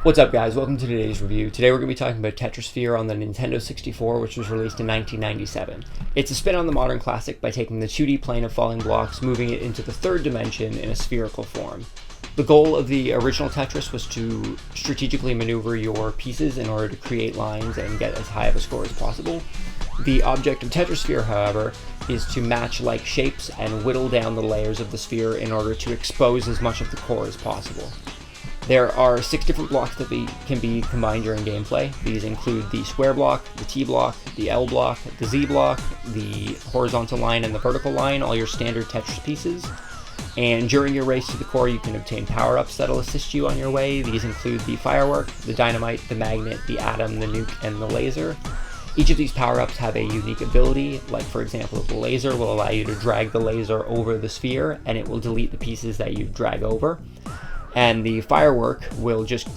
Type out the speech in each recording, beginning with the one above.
What's up, guys? Welcome to today's review. Today we're going to be talking about Tetrisphere on the Nintendo 64, which was released in 1997. It's a spin on the modern classic by taking the 2D plane of falling blocks, moving it into the third dimension in a spherical form. The goal of the original Tetris was to strategically maneuver your pieces in order to create lines and get as high of a score as possible. The object of Tetrisphere, however, is to match like shapes and whittle down the layers of the sphere in order to expose as much of the core as possible. There are 6 different blocks that can be combined during gameplay. These include the square block, the T block, the L block, the Z block, the horizontal line, and the vertical line, all your standard Tetris pieces. And during your race to the core, you can obtain power-ups that'll assist you on your way. These include the firework, the dynamite, the magnet, the atom, the nuke, and the laser. Each of these power-ups have a unique ability, like for example, the laser will allow you to drag the laser over the sphere, and it will delete the pieces that you drag over. And the firework will just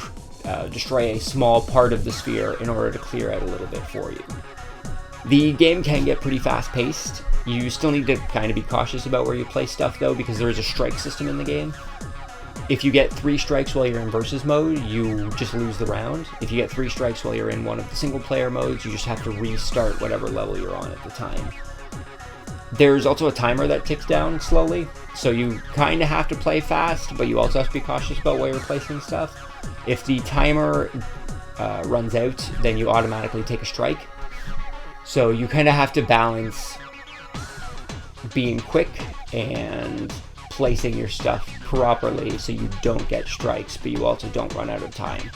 destroy a small part of the sphere in order to clear out a little bit for you. The game can get pretty fast-paced. You still need to kind of be cautious about where you place stuff, though, because there is a strike system in the game. If you get 3 strikes while you're in versus mode, you just lose the round. If you get 3 strikes while you're in one of the single-player modes, you just have to restart whatever level you're on at the time. There's also a timer that ticks down slowly, so you kind of have to play fast, but you also have to be cautious about where you're placing stuff. If the timer runs out, then you automatically take a strike. So you kind of have to balance being quick and placing your stuff properly so you don't get strikes, but you also don't run out of time.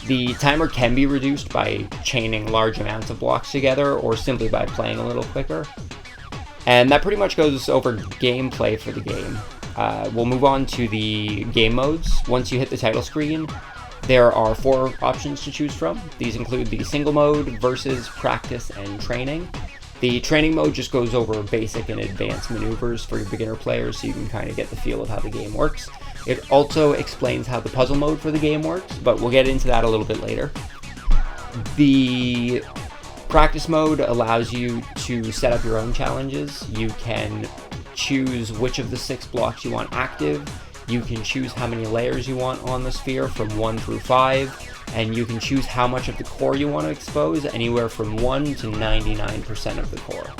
The timer can be reduced by chaining large amounts of blocks together or simply by playing a little quicker. And that pretty much goes over gameplay for the game. We'll move on to the game modes. Once you hit the title screen, there are 4 options to choose from. These include the single mode, versus, practice, and training. The training mode just goes over basic and advanced maneuvers for your beginner players, so you can kind of get the feel of how the game works. It also explains how the puzzle mode for the game works, but we'll get into that a little bit later. The practice mode allows you to set up your own challenges. You can choose which of the 6 blocks you want active. You can choose how many layers you want on the sphere from 1 through 5. And you can choose how much of the core you want to expose, anywhere from 1 to 99% of the core.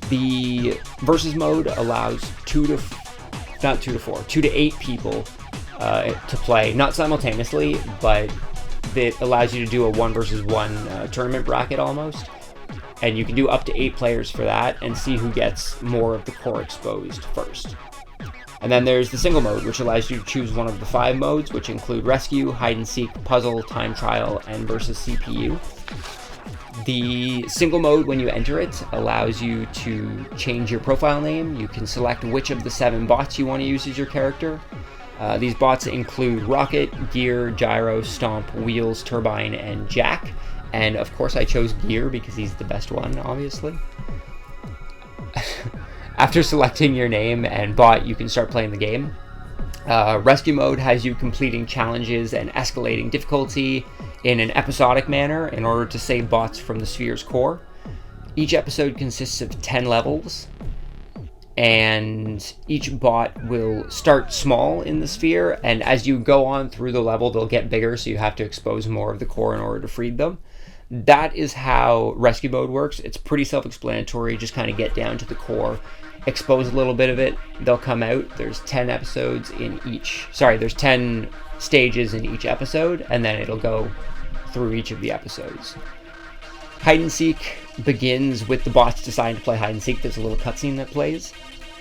The versus mode allows 2 to 8 people to play, not simultaneously, but it allows you to do a 1 versus 1 tournament bracket almost. And you can do up to 8 players for that and see who gets more of the core exposed first. And then there's the single mode, which allows you to choose one of the 5 modes, which include rescue, hide and seek, puzzle, time trial, and versus CPU. The single mode, when you enter it, allows you to change your profile name. You can select which of the 7 bots you want to use as your character. These bots include Rocket, Gear, Gyro, Stomp, Wheels, Turbine, and Jack. And of course I chose Gear because he's the best one, obviously. After selecting your name and bot, you can start playing the game. Rescue mode has you completing challenges and escalating difficulty in an episodic manner in order to save bots from the sphere's core. Each episode consists of 10 levels, and each bot will start small in the sphere, and as you go on through the level, they'll get bigger, so you have to expose more of the core in order to free them. That is how rescue mode works. It's pretty self-explanatory. Just kind of get down to the core, expose a little bit of it, they'll come out. There's 10 stages in each episode, and then it'll go through each of the episodes. Hide and seek begins with the bots deciding to play hide and seek. There's a little cutscene that plays.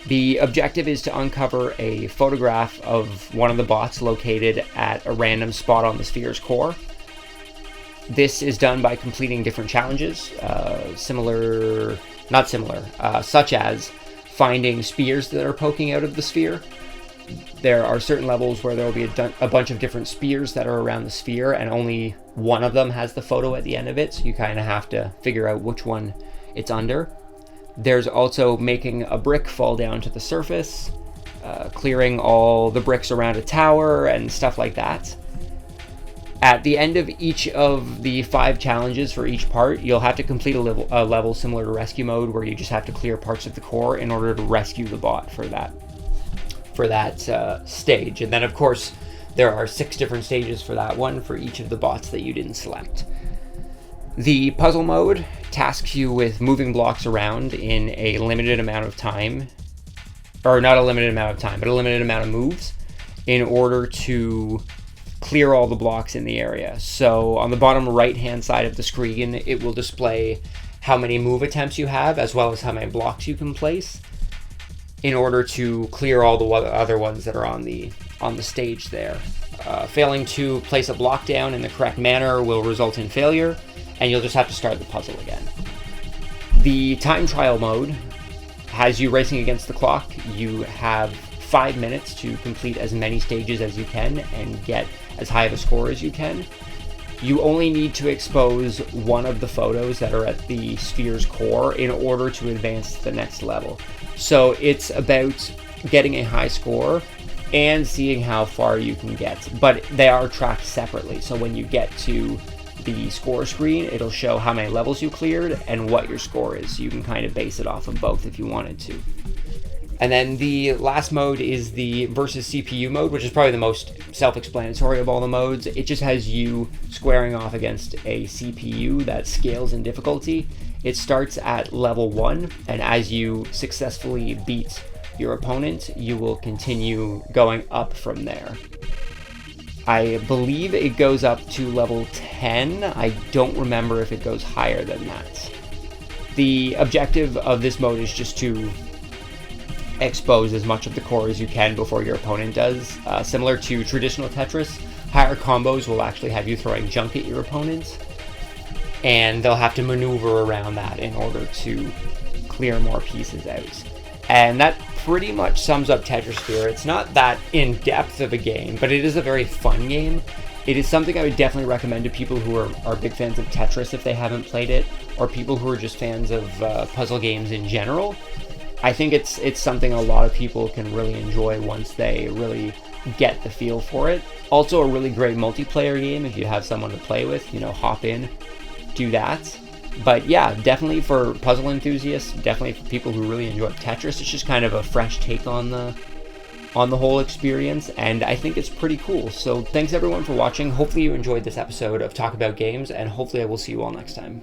The objective is to uncover a photograph of one of the bots located at a random spot on the sphere's core. This is done by completing different challenges, such as finding spears that are poking out of the sphere. There are certain levels where there will be a bunch of different spears that are around the sphere, and only one of them has the photo at the end of it, so you kind of have to figure out which one it's under. There's also making a brick fall down to the surface, clearing all the bricks around a tower, and stuff like that. At the end of each of the 5 challenges for each part, you'll have to complete a level similar to rescue mode, where you just have to clear parts of the core in order to rescue the bot for that stage. And then, of course, There are 6 different stages for that one for each of the bots that you didn't select. The puzzle mode tasks you with moving blocks around in a limited amount of time, or not a limited amount of time, but a limited amount of moves in order to clear all the blocks in the area. So on the bottom right hand side of the screen, it will display how many move attempts you have, as well as how many blocks you can place in order to clear all the other ones that are on the stage there. Failing to place a block down in the correct manner will result in failure, and you'll just have to start the puzzle again. The time trial mode has you racing against the clock. You have 5 minutes to complete as many stages as you can and get as high of a score as you can. You only need to expose one of the photos that are at the sphere's core in order to advance to the next level. So it's about getting a high score and seeing how far you can get, but they are tracked separately. So when you get to the score screen, it'll show how many levels you cleared and what your score is. You can kind of base it off of both if you wanted to. And then the last mode is the versus CPU mode, which is probably the most self-explanatory of all the modes. It just has you squaring off against a CPU that scales in difficulty. It starts at level 1, and as you successfully beat your opponent, you will continue going up from there. I believe it goes up to level 10. I don't remember if it goes higher than that. The objective of this mode is just to expose as much of the core as you can before your opponent does. Similar to traditional Tetris, higher combos will actually have you throwing junk at your opponents, and they'll have to maneuver around that in order to clear more pieces out. And that pretty much sums up Tetrisphere. It's not that in-depth of a game, but it is a very fun game. It is something I would definitely recommend to people who are big fans of Tetris if they haven't played it, or people who are just fans of puzzle games in general. I think it's something a lot of people can really enjoy once they really get the feel for it. Also a really great multiplayer game if you have someone to play with, hop in, do that. But yeah, definitely for puzzle enthusiasts, definitely for people who really enjoy Tetris. It's just kind of a fresh take on the whole experience, and I think it's pretty cool. So thanks everyone for watching. Hopefully you enjoyed this episode of Talk About Games, and hopefully I will see you all next time.